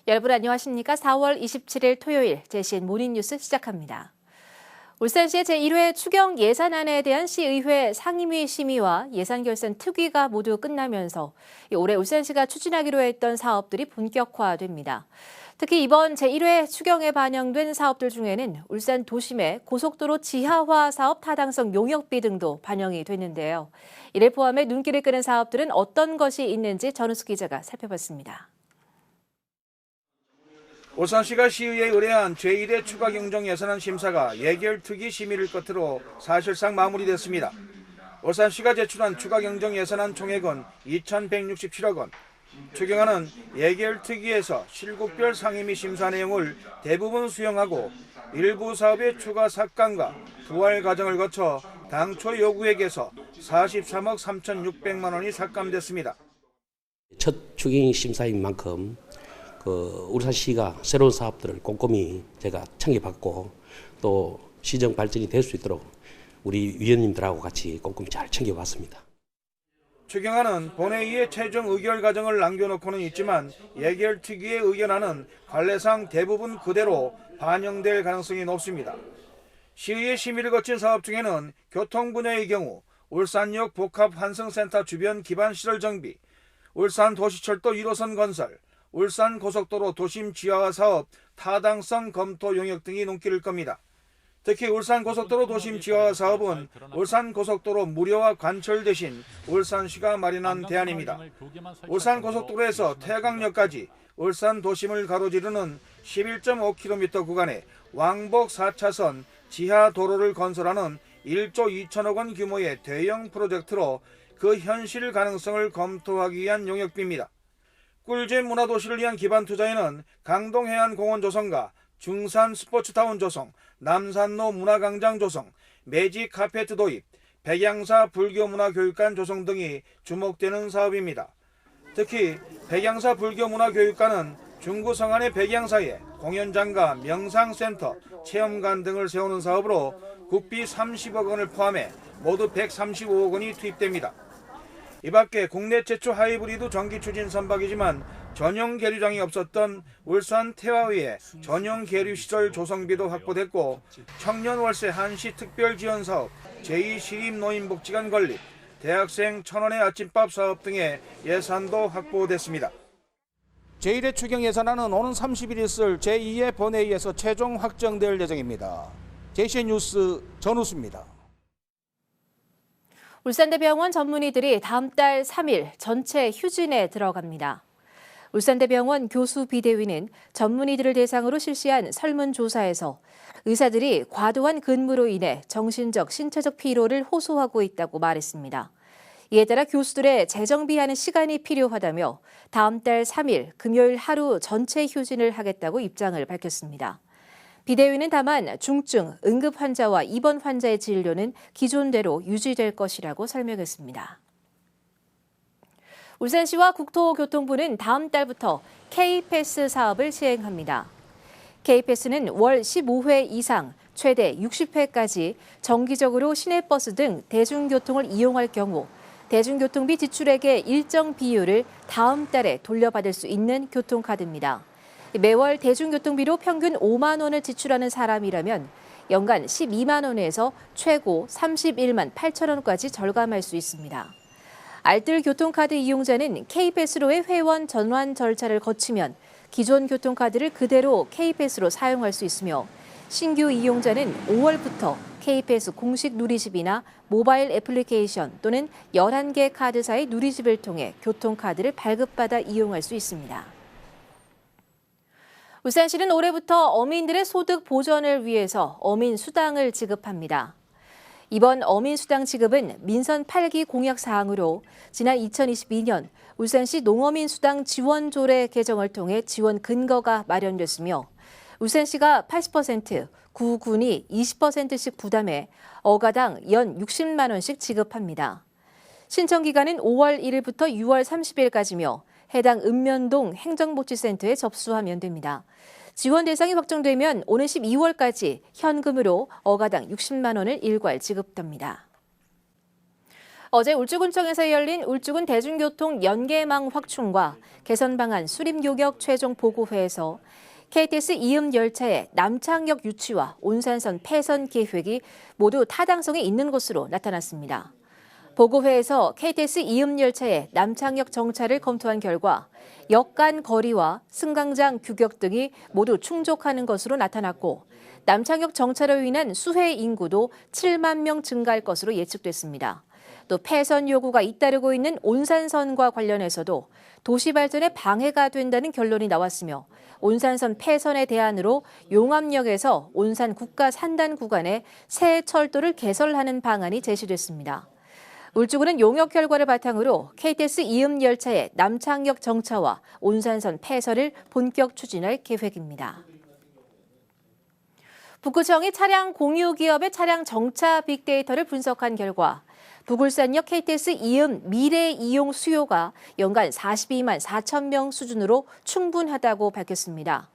여러분 안녕하십니까? 4월 27일 토요일 JCN 모닝뉴스 시작합니다. 울산시의 제1회 추경 예산안에 대한 시의회 상임위 심의와 예산결산 특위가 모두 끝나면서 올해 울산시가 추진하기로 했던 사업들이 본격화됩니다. 특히 이번 제1회 추경에 반영된 사업들 중에는 울산 도심의 고속도로 지하화 사업 타당성 용역비 등도 반영이 됐는데요. 이를 포함해 눈길을 끄는 사업들은 어떤 것이 있는지 전우수 기자가 살펴봤습니다. 울산시가 시의회에 의뢰한 제1회 추가 경정 예산안 심사가 예결특위 심의를 끝으로 사실상 마무리됐습니다. 울산시가 제출한 추가 경정 예산안 총액은 2,167억 원. 추경안은 예결특위에서 실국별 상임위 심사 내용을 대부분 수용하고 일부 사업의 추가 삭감과 부활 과정을 거쳐 당초 요구액에서 43억 3,600만 원이 삭감됐습니다. 첫 추경 심사인 만큼 울산시가 새로운 사업들을 꼼꼼히 제가 챙겨봤고 또 시정 발전이 될 수 있도록 우리 위원님들하고 같이 꼼꼼히 잘 챙겨봤습니다. 추경안은 본회의의 최종 의결 과정을 남겨놓고는 있지만 예결특위의 의견안은 관례상 대부분 그대로 반영될 가능성이 높습니다. 시의회 심의를 거친 사업 중에는 교통 분야의 경우 울산역 복합 환승센터 주변 기반시설 정비, 울산 도시철도 1호선 건설, 울산 고속도로 도심 지하화 사업 타당성 검토 용역 등이 눈길을 끕니다. 특히 울산 고속도로 도심 지하화 사업은 울산 고속도로 무료화 관철 대신 울산시가 마련한 대안입니다. 울산 고속도로에서 태강역까지 울산 도심을 가로지르는 11.5km 구간에 왕복 4차선 지하 도로를 건설하는 1조 2천억 원 규모의 대형 프로젝트로 그 현실 가능성을 검토하기 위한 용역비입니다. 꿀잼 문화도시를 위한 기반 투자에는 강동해안공원 조성과 중산 스포츠타운 조성, 남산로 문화광장 조성, 매직 카페트 도입, 백양사 불교문화교육관 조성 등이 주목되는 사업입니다. 특히 백양사 불교문화교육관은 중구 성안의 백양사에 공연장과 명상센터, 체험관 등을 세우는 사업으로 국비 30억 원을 포함해 모두 135억 원이 투입됩니다. 이 밖에 국내 최초 하이브리드 전기 추진 선박이지만 전용 계류장이 없었던 울산 태화위의 전용 계류시설 조성비도 확보됐고 청년 월세 한시 특별 지원 사업, 제2시립노인복지관 건립, 대학생 1,000원의 아침밥 사업 등의 예산도 확보됐습니다. 제1회 추경 예산안은 오는 30일 있을 제2회 본회의에서 최종 확정될 예정입니다. JCN 뉴스 전우수입니다. 울산대병원 전문의들이 다음 달 3일 전체 휴진에 들어갑니다. 울산대병원 교수 비대위는 전문의들을 대상으로 실시한 설문조사에서 의사들이 과도한 근무로 인해 정신적, 신체적 피로를 호소하고 있다고 말했습니다. 이에 따라 교수들의 재정비하는 시간이 필요하다며 다음 달 3일 금요일 하루 전체 휴진을 하겠다고 입장을 밝혔습니다. 비대위는 다만 중증, 응급 환자와 입원 환자의 진료는 기존대로 유지될 것이라고 설명했습니다. 울산시와 국토교통부는 다음 달부터 K패스 사업을 시행합니다. K패스는 월 15회 이상 최대 60회까지 정기적으로 시내버스 등 대중교통을 이용할 경우 대중교통비 지출액의 일정 비율을 다음 달에 돌려받을 수 있는 교통카드입니다. 매월 대중교통비로 평균 5만 원을 지출하는 사람이라면 연간 12만 원에서 최고 31만 8천 원까지 절감할 수 있습니다. 알뜰 교통카드 이용자는 K패스로의 회원 전환 절차를 거치면 기존 교통카드를 그대로 K패스로 사용할 수 있으며 신규 이용자는 5월부터 K패스 공식 누리집이나 모바일 애플리케이션 또는 11개 카드사의 누리집을 통해 교통카드를 발급받아 이용할 수 있습니다. 울산시는 올해부터 어민들의 소득 보전을 위해서 어민수당을 지급합니다. 이번 어민수당 지급은 민선 8기 공약 사항으로 지난 2022년 울산시 농어민수당 지원조례 개정을 통해 지원 근거가 마련됐으며 울산시가 80%, 구군이 20%씩 부담해 어가당 연 60만 원씩 지급합니다. 신청 기간은 5월 1일부터 6월 30일까지며 해당 읍면동 행정복지센터에 접수하면 됩니다. 지원 대상이 확정되면 오는 12월까지 현금으로 어가당 60만 원을 일괄 지급됩니다. 어제 울주군청에서 열린 울주군 대중교통 연계망 확충과 개선 방안 수립 요격 최종 보고회에서 KTX 이음 열차의 남창역 유치와 온산선 폐선 계획이 모두 타당성이 있는 것으로 나타났습니다. 보고회에서 KTX 이음 열차의 남창역 정차를 검토한 결과 역 간 거리와 승강장 규격 등이 모두 충족하는 것으로 나타났고 남창역 정차로 인한 수해 인구도 7만 명 증가할 것으로 예측됐습니다. 또 폐선 요구가 잇따르고 있는 온산선과 관련해서도 도시 발전에 방해가 된다는 결론이 나왔으며 온산선 폐선의 대안으로 용암역에서 온산 국가 산단 구간에 새 철도를 개설하는 방안이 제시됐습니다. 울주군은 용역 결과를 바탕으로 KTX 이음 열차의 남창역 정차와 온산선 폐선을 본격 추진할 계획입니다. 북구청이 차량 공유 기업의 차량 정차 빅데이터를 분석한 결과 북울산역 KTX 이음 미래 이용 수요가 연간 42만 4천 명 수준으로 충분하다고 밝혔습니다.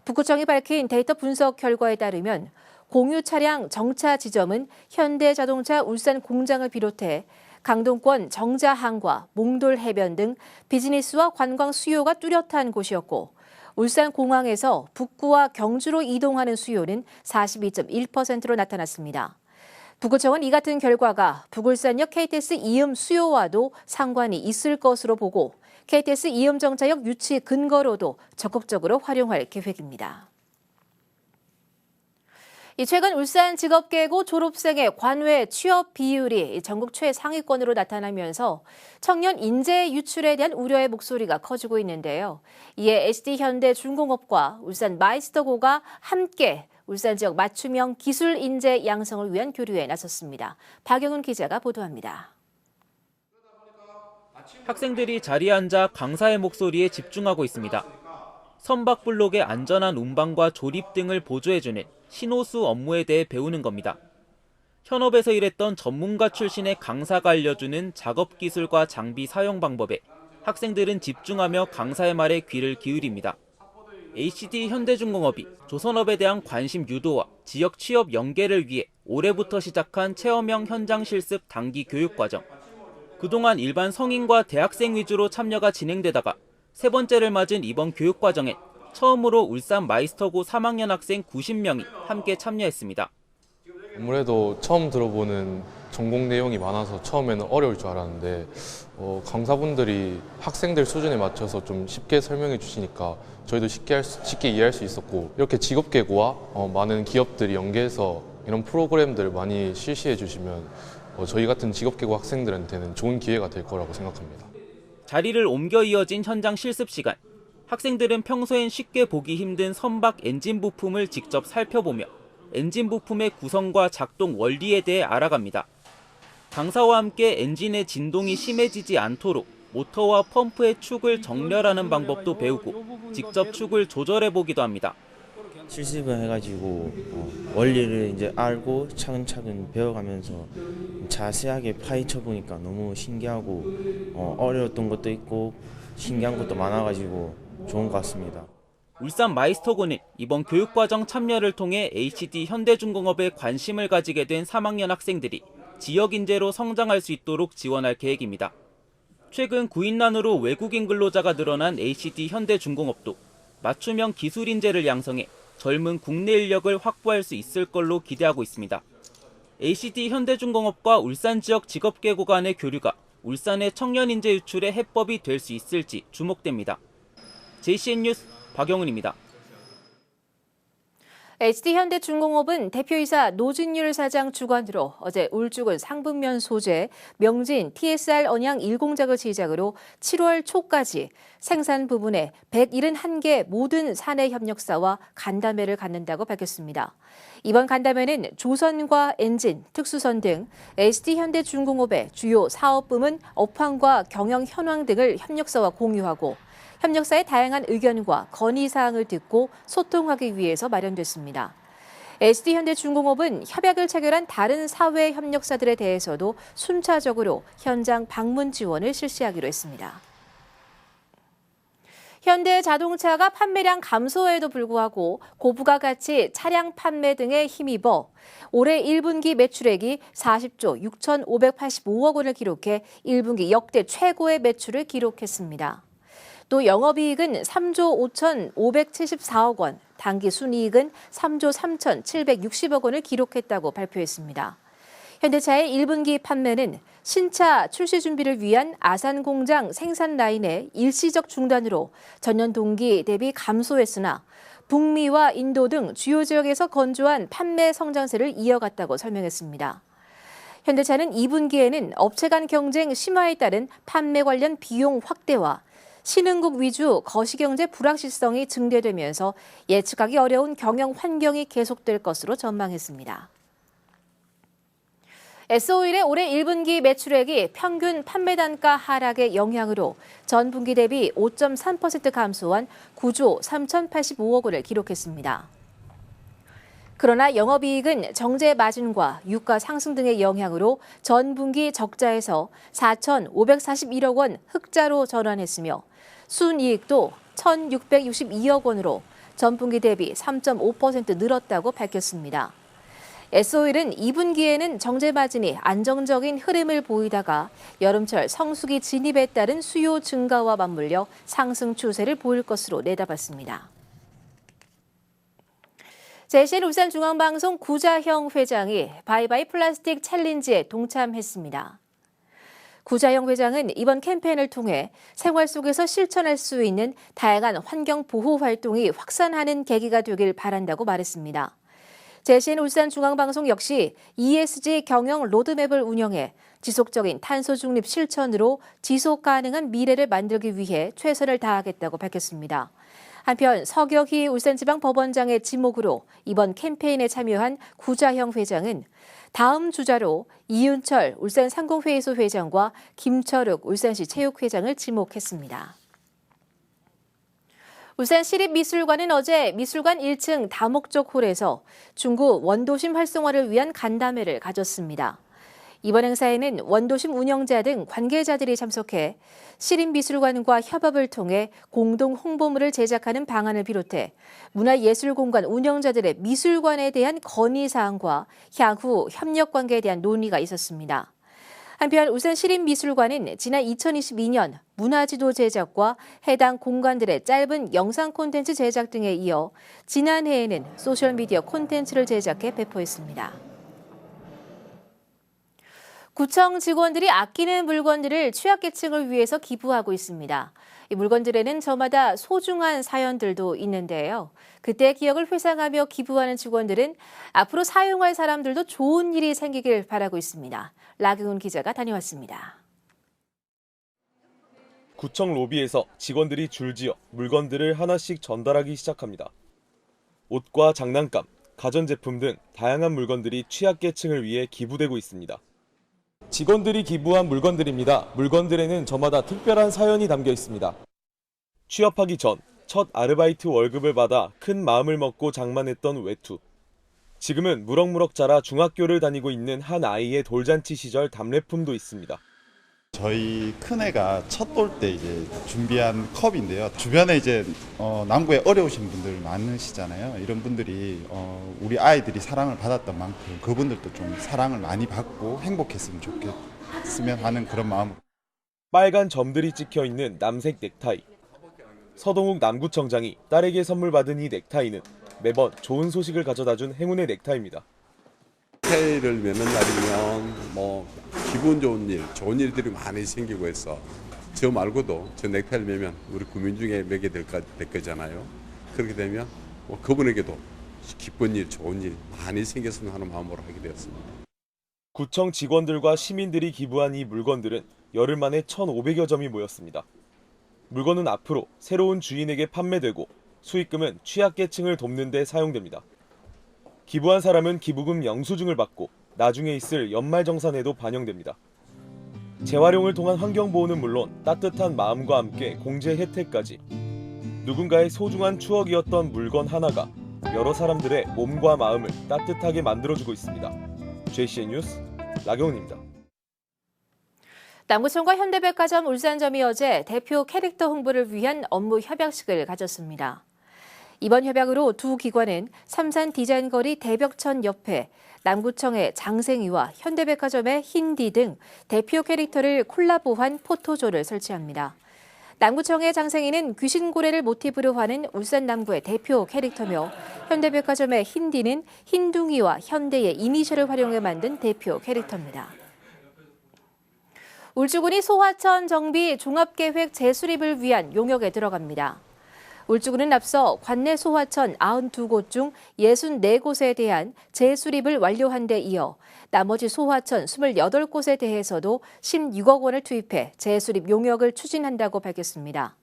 북구청이 밝힌 데이터 분석 결과에 따르면 공유 차량 정차 지점은 현대자동차 울산 공장을 비롯해 강동권 정자항과 몽돌 해변 등 비즈니스와 관광 수요가 뚜렷한 곳이었고 울산공항에서 북구와 경주로 이동하는 수요는 42.1%로 나타났습니다. 북구청은 이 같은 결과가 북울산역 KTX 이음 수요와도 상관이 있을 것으로 보고 KTX 이음 정차역 유치 근거로도 적극적으로 활용할 계획입니다. 최근 울산 직업계고 졸업생의 관외 취업 비율이 전국 최상위권으로 나타나면서 청년 인재 유출에 대한 우려의 목소리가 커지고 있는데요. 이에 SD현대중공업과 울산 마이스터고가 함께 울산 지역 맞춤형 기술 인재 양성을 위한 교류에 나섰습니다. 박영훈 기자가 보도합니다. 학생들이 자리에 앉아 강사의 목소리에 집중하고 있습니다. 선박블록의 안전한 운반과 조립 등을 보조해주는 신호수 업무에 대해 배우는 겁니다. 현업에서 일했던 전문가 출신의 강사가 알려주는 작업 기술과 장비 사용 방법에 학생들은 집중하며 강사의 말에 귀를 기울입니다. HD 현대중공업이 조선업에 대한 관심 유도와 지역 취업 연계를 위해 올해부터 시작한 체험형 현장 실습 단기 교육과정. 그동안 일반 성인과 대학생 위주로 참여가 진행되다가 세 번째를 맞은 이번 교육과정엔 처음으로 울산 마이스터고 3학년 학생 90명이 함께 참여했습니다. 아무래도 처음 들어보는 전공 내용이 많아서 처음에는 어려울 줄 알았는데 강사분들이 학생들 수준에 맞춰서 좀 쉽게 설명해 주시니까 저희도 쉽게 이해할 수 있었고 이렇게 직업계고와 많은 기업들이 연계해서 이런 프로그램들을 많이 실시해 주시면 저희 같은 직업계고 학생들한테는 좋은 기회가 될 거라고 생각합니다. 자리를 옮겨 이어진 현장 실습 시간. 학생들은 평소엔 쉽게 보기 힘든 선박 엔진 부품을 직접 살펴보며 엔진 부품의 구성과 작동 원리에 대해 알아갑니다. 강사와 함께 엔진의 진동이 심해지지 않도록 모터와 펌프의 축을 정렬하는 방법도 배우고 직접 축을 조절해보기도 합니다. 실습을 해가지고 원리를 이제 알고 차근차근 배워가면서 자세하게 파헤쳐 보니까 너무 신기하고 어려웠던 것도 있고 신기한 것도 많아가지고 좋은 것 같습니다. 울산 마이스터고는 이번 교육과정 참여를 통해 HD 현대중공업에 관심을 가지게 된 3학년 학생들이 지역 인재로 성장할 수 있도록 지원할 계획입니다. 최근 구인난으로 외국인 근로자가 늘어난 HD 현대중공업도 맞춤형 기술 인재를 양성해 젊은 국내 인력을 확보할 수 있을 걸로 기대하고 있습니다. HD 현대중공업과 울산 지역 직업계고 간의 교류가 울산의 청년 인재 유출의 해법이 될 수 있을지 주목됩니다. JCN 뉴스 박영훈입니다. HD현대중공업은 대표이사 노진율 사장 주관으로 어제 울주군 상북면 소재 명진 TSR 언양 1공장을 시작으로 7월 초까지 생산 부분에 171개 모든 사내 협력사와 간담회를 갖는다고 밝혔습니다. 이번 간담회는 조선과 엔진, 특수선 등 HD현대중공업의 주요 사업 부문 업황과 경영 현황 등을 협력사와 공유하고 협력사의 다양한 의견과 건의사항을 듣고 소통하기 위해서 마련됐습니다. HD현대중공업은 협약을 체결한 다른 사회 협력사들에 대해서도 순차적으로 현장 방문 지원을 실시하기로 했습니다. 현대자동차가 판매량 감소에도 불구하고 고부가가치 차량 판매 등에 힘입어 올해 1분기 매출액이 40조 6,585억 원을 기록해 1분기 역대 최고의 매출을 기록했습니다. 또 영업이익은 3조 5,574억 원, 당기 순이익은 3조 3,760억 원을 기록했다고 발표했습니다. 현대차의 1분기 판매는 신차 출시 준비를 위한 아산 공장 생산 라인의 일시적 중단으로 전년 동기 대비 감소했으나 북미와 인도 등 주요 지역에서 건조한 판매 성장세를 이어갔다고 설명했습니다. 현대차는 2분기에는 업체 간 경쟁 심화에 따른 판매 관련 비용 확대와 신흥국 위주 거시경제 불확실성이 증대되면서 예측하기 어려운 경영 환경이 계속될 것으로 전망했습니다. S-오일의 올해 1분기 매출액이 평균 판매 단가 하락의 영향으로 전 분기 대비 5.3% 감소한 9조 3,085억 원을 기록했습니다. 그러나 영업이익은 정제 마진과 유가 상승 등의 영향으로 전 분기 적자에서 4,541억 원 흑자로 전환했으며 순이익도 1,662억 원으로 전 분기 대비 3.5% 늘었다고 밝혔습니다. S-오일은 2분기에는 정제 마진이 안정적인 흐름을 보이다가 여름철 성수기 진입에 따른 수요 증가와 맞물려 상승 추세를 보일 것으로 내다봤습니다. JCN 울산중앙방송 구자형 회장이 바이바이 플라스틱 챌린지에 동참했습니다. 구자형 회장은 이번 캠페인을 통해 생활 속에서 실천할 수 있는 다양한 환경 보호 활동이 확산하는 계기가 되길 바란다고 말했습니다. JCN 울산중앙방송 역시 ESG 경영 로드맵을 운영해 지속적인 탄소 중립 실천으로 지속 가능한 미래를 만들기 위해 최선을 다하겠다고 밝혔습니다. 한편 서격희 울산지방법원장의 지목으로 이번 캠페인에 참여한 구자형 회장은 다음 주자로 이윤철 울산상공회의소 회장과 김철욱 울산시 체육회장을 지목했습니다. 울산시립미술관은 어제 미술관 1층 다목적 홀에서 중구 원도심 활성화를 위한 간담회를 가졌습니다. 이번 행사에는 원도심 운영자 등 관계자들이 참석해 시립미술관과 협업을 통해 공동 홍보물을 제작하는 방안을 비롯해 문화예술공간 운영자들의 미술관에 대한 건의사항과 향후 협력관계에 대한 논의가 있었습니다. 한편 울산시립미술관은 지난 2022년 문화지도 제작과 해당 공간들의 짧은 영상 콘텐츠 제작 등에 이어 지난해에는 소셜미디어 콘텐츠를 제작해 배포했습니다. 구청 직원들이 아끼는 물건들을 취약계층을 위해서 기부하고 있습니다. 이 물건들에는 저마다 소중한 사연들도 있는데요. 그때의 기억을 회상하며 기부하는 직원들은 앞으로 사용할 사람들도 좋은 일이 생기길 바라고 있습니다. 라경훈 기자가 다녀왔습니다. 구청 로비에서 직원들이 줄지어 물건들을 하나씩 전달하기 시작합니다. 옷과 장난감, 가전제품 등 다양한 물건들이 취약계층을 위해 기부되고 있습니다. 직원들이 기부한 물건들입니다. 물건들에는 저마다 특별한 사연이 담겨 있습니다. 취업하기 전 첫 아르바이트 월급을 받아 큰 마음을 먹고 장만했던 외투. 지금은 무럭무럭 자라 중학교를 다니고 있는 한 아이의 돌잔치 시절 답례품도 있습니다. 저희 큰애가 첫 돌 때 이제 준비한 컵인데요. 주변에 이제 남구에 어려우신 분들 많으시잖아요. 이런 분들이 우리 아이들이 사랑을 받았던 만큼 그분들도 좀 사랑을 많이 받고 행복했으면 좋겠으면 하는 그런 마음. 빨간 점들이 찍혀 있는 남색 넥타이. 서동욱 남구청장이 딸에게 선물 받은 이 넥타이는 매번 좋은 소식을 가져다준 행운의 넥타이입니다. 넥타이를 매는 날이면 기분 좋은 일, 좋은 일들이 많이 생기고 해서 저 말고도 저 넥타이를 매면 우리 국민 중에 매게 될 거잖아요. 그렇게 되면 그분에게도 기쁜 일, 좋은 일 많이 생겼으면 하는 마음으로 하게 되었습니다. 구청 직원들과 시민들이 기부한 이 물건들은 열흘 만에 1,500여 점이 모였습니다. 물건은 앞으로 새로운 주인에게 판매되고 수익금은 취약계층을 돕는 데 사용됩니다. 기부한 사람은 기부금 영수증을 받고 나중에 있을 연말정산에도 반영됩니다. 재활용을 통한 환경보호는 물론 따뜻한 마음과 함께 공제 혜택까지 누군가의 소중한 추억이었던 물건 하나가 여러 사람들의 몸과 마음을 따뜻하게 만들어주고 있습니다. JCN 뉴스 라경훈입니다. 남구청과 현대백화점 울산점이 어제 대표 캐릭터 홍보를 위한 업무 협약식을 가졌습니다. 이번 협약으로 두 기관은 삼산 디자인거리 대벽천 옆에 남구청의 장생이와 현대백화점의 힌디 등 대표 캐릭터를 콜라보한 포토존을 설치합니다. 남구청의 장생이는 귀신고래를 모티브로 하는 울산 남구의 대표 캐릭터며 현대백화점의 힌디는 흰둥이와 현대의 이니셜을 활용해 만든 대표 캐릭터입니다. 울주군이 소하천 정비 종합계획 재수립을 위한 용역에 들어갑니다. 울주군은 앞서 관내 소하천 92곳 중 64곳에 대한 재수립을 완료한 데 이어 나머지 소하천 28곳에 대해서도 16억 원을 투입해 재수립 용역을 추진한다고 밝혔습니다.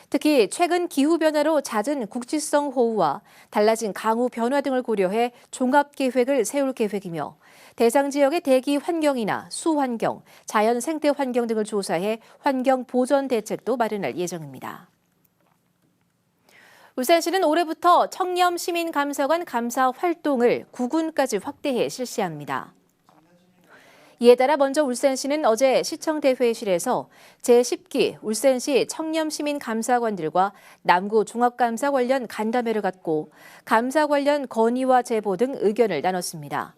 특히 최근 기후변화로 잦은 국지성 호우와 달라진 강우 변화 등을 고려해 종합계획을 세울 계획이며 대상 지역의 대기 환경이나 수 환경, 자연 생태 환경 등을 조사해 환경 보전 대책도 마련할 예정입니다. 울산시는 올해부터 청렴시민감사관 감사 활동을 9군까지 확대해 실시합니다. 이에 따라 먼저 울산시는 어제 시청대회실에서 제10기 울산시 청렴시민감사관들과 남구 종합감사 관련 간담회를 갖고 감사 관련 건의와 제보 등 의견을 나눴습니다.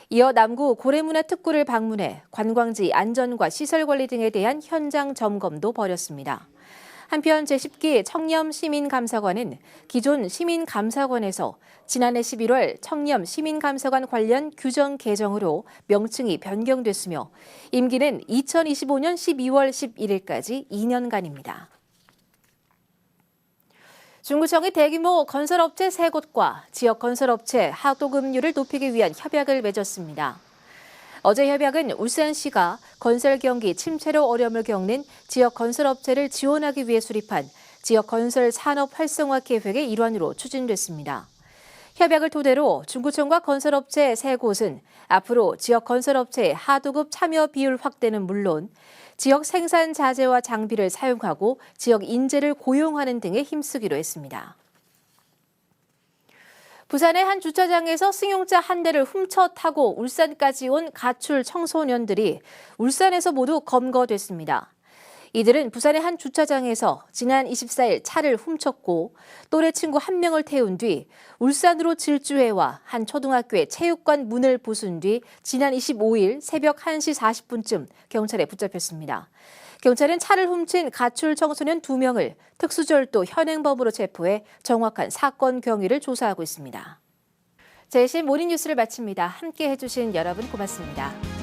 이어 남구 고래문화특구를 방문해 관광지 안전과 시설관리 등에 대한 현장 점검도 벌였습니다. 한편 제10기 청렴시민감사관은 기존 시민감사관에서 지난해 11월 청렴시민감사관 관련 규정 개정으로 명칭이 변경됐으며 임기는 2025년 12월 11일까지 2년간입니다. 중구청이 대규모 건설업체 3곳과 지역 건설업체 하도급률을 높이기 위한 협약을 맺었습니다. 어제 협약은 울산시가 건설 경기 침체로 어려움을 겪는 지역 건설업체를 지원하기 위해 수립한 지역 건설 산업 활성화 계획의 일환으로 추진됐습니다. 협약을 토대로 중구청과 건설업체 3곳은 앞으로 지역 건설업체의 하도급 참여 비율 확대는 물론 지역 생산 자재와 장비를 사용하고 지역 인재를 고용하는 등에 힘쓰기로 했습니다. 부산의 한 주차장에서 승용차 한 대를 훔쳐 타고 울산까지 온 가출 청소년들이 울산에서 모두 검거됐습니다. 이들은 부산의 한 주차장에서 지난 24일 차를 훔쳤고 또래 친구 1명을 태운 뒤 울산으로 질주해와 한 초등학교의 체육관 문을 부순 뒤 지난 25일 새벽 1시 40분쯤 경찰에 붙잡혔습니다. 경찰은 차를 훔친 가출 청소년 2명을 특수절도 현행범으로 체포해 정확한 사건 경위를 조사하고 있습니다. 제1시 모닝뉴스를 마칩니다. 함께 해주신 여러분 고맙습니다.